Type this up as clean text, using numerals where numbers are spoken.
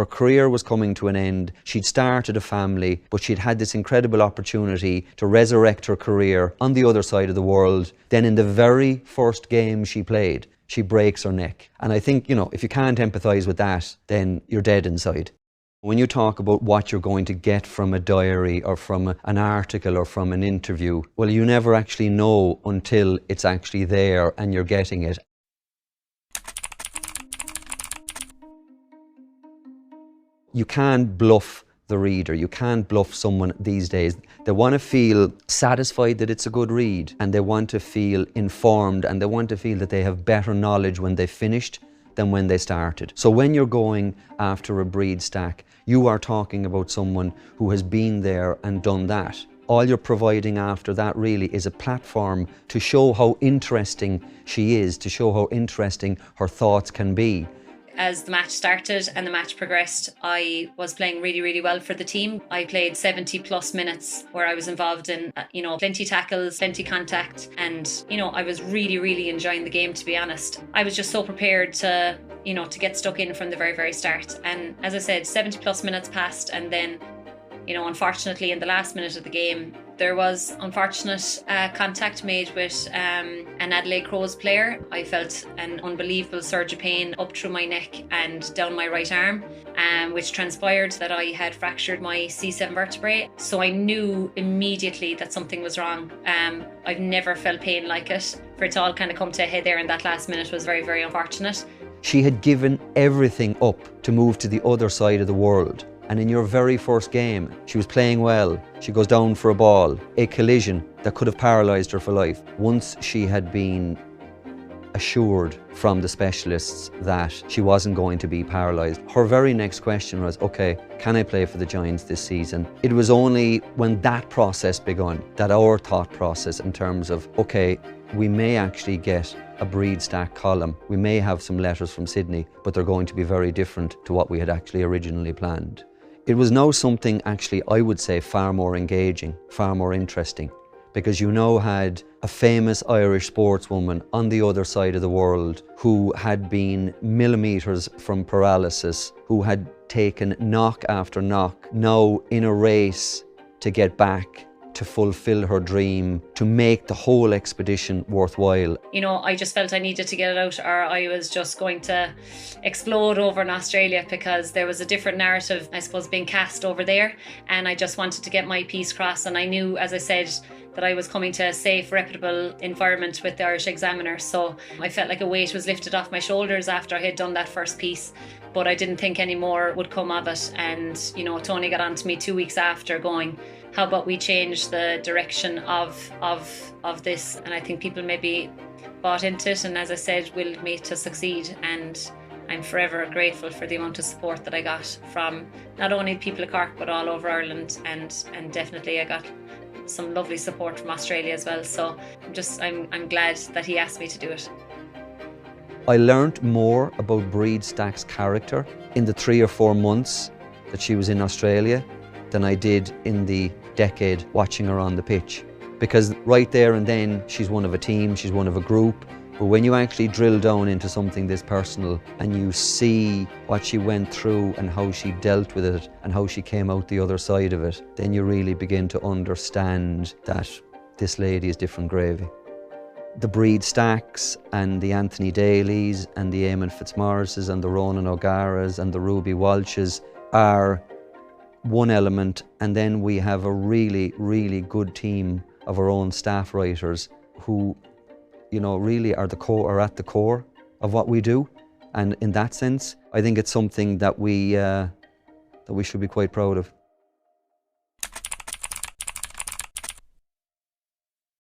Her career was coming to an end. She'd started a family, but she'd had this incredible opportunity to resurrect her career on the other side of the world. Then in the very first game she played, she breaks her neck. And I think, you know, if you can't empathise with that, then you're dead inside. When you talk about what you're going to get from a diary or from an article or from an interview, well, you never actually know until it's actually there and you're getting it. You can't bluff the reader. You can't bluff someone these days. They want to feel satisfied that it's a good read, and they want to feel informed, and they want to feel that they have better knowledge when they finished than when they started. So when you're going after a Bríd Stack, you are talking about someone who has been there and done that. All you're providing after that really is a platform to show how interesting she is, to show how interesting her thoughts can be. As the match started and the match progressed, I was playing really, really well for the team. I played 70 plus minutes where I was involved in, plenty tackles, plenty contact. And, I was really, really enjoying the game, to be honest. I was just so prepared to get stuck in from the very, very start. And as I said, 70 plus minutes passed, and then, unfortunately in the last minute of the game, there was unfortunate contact made with an Adelaide Crows player. I felt an unbelievable surge of pain up through my neck and down my right arm, which transpired that I had fractured my C7 vertebrae. So I knew immediately that something was wrong. I've never felt pain like it. For it to all kind of come to a head there in that last minute was very, very unfortunate. She had given everything up to move to the other side of the world. And in your very first game, she was playing well. She goes down for a ball, a collision that could have paralysed her for life. Once she had been assured from the specialists that she wasn't going to be paralysed, her very next question was, okay, can I play for the Giants this season? It was only when that process begun that our thought process in terms of, okay, we may actually get a Bríd Stack column. We may have some letters from Sydney, but they're going to be very different to what we had actually originally planned. It was now something actually, I would say, far more engaging, far more interesting, because you now had a famous Irish sportswoman on the other side of the world who had been millimetres from paralysis, who had taken knock after knock, now in a race to get back, to fulfill her dream, to make the whole expedition worthwhile. I just felt I needed to get it out, or I was just going to explode over in Australia, because there was a different narrative, I suppose, being cast over there, and I just wanted to get my piece across. And I knew, as I said, that I was coming to a safe, reputable environment with the Irish Examiner, so I felt like a weight was lifted off my shoulders after I had done that first piece. But I didn't think any more would come of it, and Tony got on to me 2 weeks after going, how about we change the direction of this? And I think people maybe bought into it, and as I said, willed me to succeed. And I'm forever grateful for the amount of support that I got from not only people of Cork, but all over Ireland, and definitely I got some lovely support from Australia as well. So I'm glad that he asked me to do it. I learned more about Bríd Stack's character in the 3 or 4 months that she was in Australia than I did in the decade watching her on the pitch. Because right there and then, she's one of a team, she's one of a group. But when you actually drill down into something this personal and you see what she went through and how she dealt with it and how she came out the other side of it, then you really begin to understand that this lady is different gravy. The Bríd Stacks and the Anthony Daly's and the Eamon Fitzmaurice's and the Ronan O'Gara's and the Ruby Walsh's are one element, and then we have a really, really good team of our own staff writers who, really are at the core of what we do. And in that sense, I think it's something that we should be quite proud of.